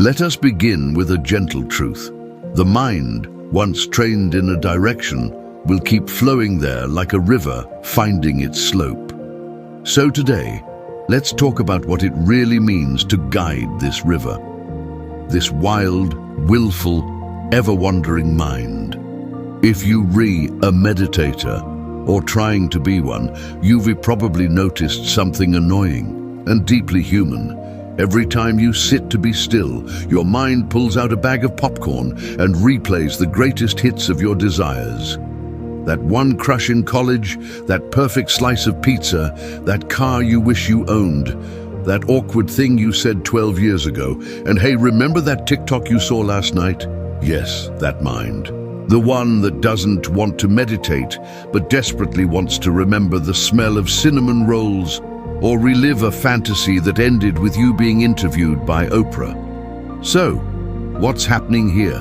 Let us begin with a gentle truth. The mind, once trained in a direction, will keep flowing there like a river finding its slope. So today, let's talk about what it really means to guide this river. This wild, willful, ever-wandering mind. If you a meditator, or trying to be one, you've probably noticed something annoying and deeply human. Every time you sit to be still, your mind pulls out a bag of popcorn and replays the greatest hits of your desires. That one crush in college, that perfect slice of pizza, that car you wish you owned, that awkward thing you said 12 years ago, and hey, remember that TikTok you saw last night? Yes, that mind. The one that doesn't want to meditate, but desperately wants to remember the smell of cinnamon rolls, or relive a fantasy that ended with you being interviewed by Oprah. So, what's happening here?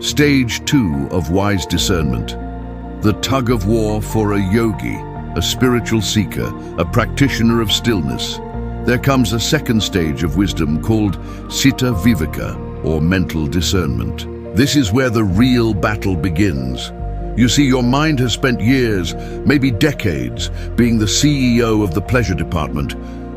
Stage 2 of wise discernment. The tug of war for a yogi, a spiritual seeker, a practitioner of stillness. There comes a second stage of wisdom called Citta-Viveka, or mental discernment. This is where the real battle begins. You see, your mind has spent years, maybe decades, being the CEO of the pleasure department.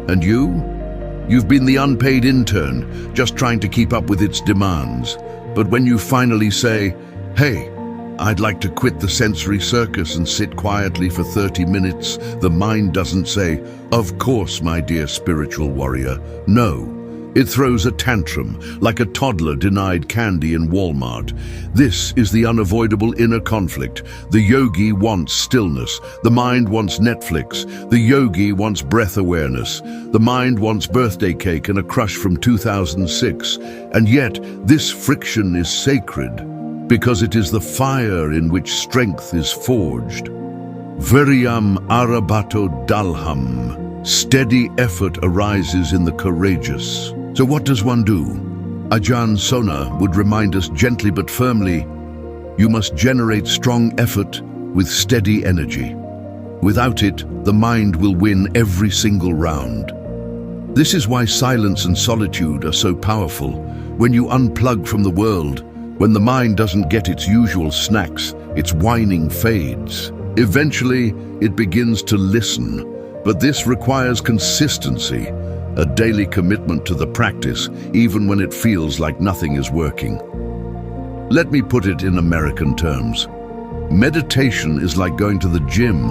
And you've been the unpaid intern, just trying to keep up with its demands. But when you finally say, hey, I'd like to quit the sensory circus and sit quietly for 30 minutes, the mind doesn't say, of course, my dear spiritual warrior. No. It throws a tantrum, like a toddler denied candy in Walmart. This is the unavoidable inner conflict. The yogi wants stillness. The mind wants Netflix. The yogi wants breath awareness. The mind wants birthday cake and a crush from 2006. And yet, this friction is sacred, because it is the fire in which strength is forged. Viryam arabato dalham. Steady effort arises in the courageous. So what does one do? Ajahn Sona would remind us gently but firmly, you must generate strong effort with steady energy. Without it, the mind will win every single round. This is why silence and solitude are so powerful. When you unplug from the world, when the mind doesn't get its usual snacks, its whining fades. Eventually, it begins to listen. But this requires consistency, a daily commitment to the practice, even when it feels like nothing is working. Let me put it in American terms. Meditation is like going to the gym,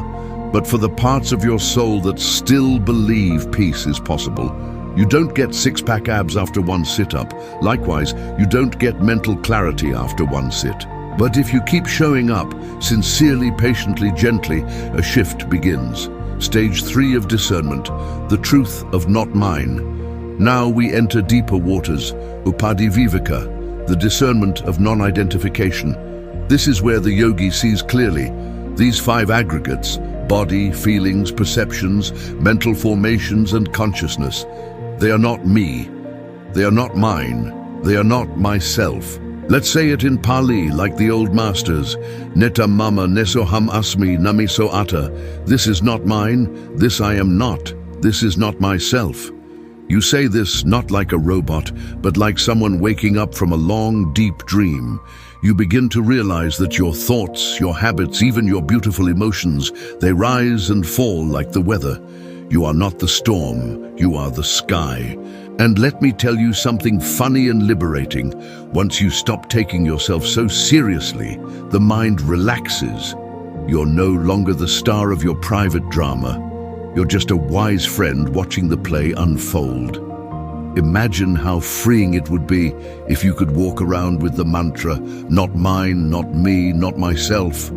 but for the parts of your soul that still believe peace is possible. You don't get six-pack abs after one sit-up. Likewise, you don't get mental clarity after one sit. But if you keep showing up, sincerely, patiently, gently, a shift begins. Stage 3 of discernment, the truth of not mine. Now we enter deeper waters, Upadhi-Viveka, the discernment of non-identification. This is where the yogi sees clearly. These 5 aggregates, body, feelings, perceptions, mental formations, and consciousness, they are not me. They are not mine. They are not myself. Let's say it in Pali, like the old masters. Neta mama nesoham asmi namiso ata. This is not mine, this I am not, this is not myself. You say this not like a robot, but like someone waking up from a long, deep dream. You begin to realize that your thoughts, your habits, even your beautiful emotions, they rise and fall like the weather. You are not the storm, you are the sky. And let me tell you something funny and liberating. Once you stop taking yourself so seriously, the mind relaxes. You're no longer the star of your private drama. You're just a wise friend watching the play unfold. Imagine how freeing it would be if you could walk around with the mantra, not mine, not me, not myself.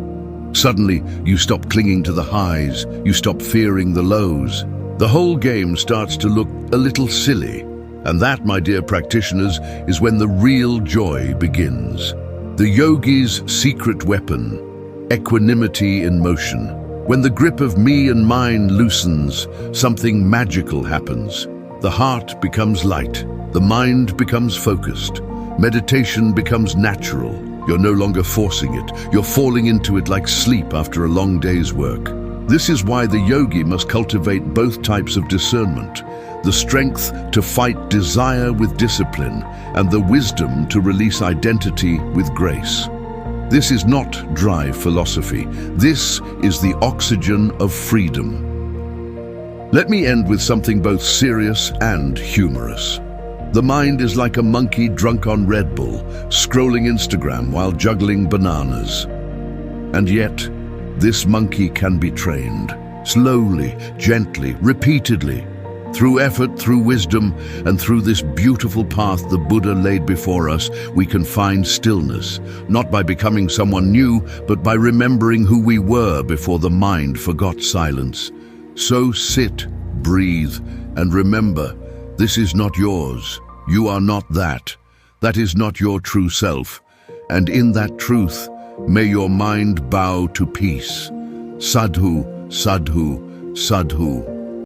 Suddenly, you stop clinging to the highs, you stop fearing the lows. The whole game starts to look a little silly. And that, my dear practitioners, is when the real joy begins. The yogi's secret weapon, equanimity in motion. When the grip of me and mine loosens, something magical happens. The heart becomes light, the mind becomes focused, meditation becomes natural. You're no longer forcing it, you're falling into it like sleep after a long day's work. This is why the yogi must cultivate both types of discernment, the strength to fight desire with discipline and the wisdom to release identity with grace. This is not dry philosophy. This is the oxygen of freedom. Let me end with something both serious and humorous. The mind is like a monkey drunk on Red Bull, scrolling Instagram while juggling bananas. And yet, this monkey can be trained, slowly, gently, repeatedly, through effort, through wisdom, and through this beautiful path the Buddha laid before us. We can find stillness, not by becoming someone new, but by remembering who we were before the mind forgot silence. So sit, breathe, and remember, this is not yours. You are not that. That is not your true self. And in that truth, may your mind bow to peace. Sadhu, sadhu, sadhu.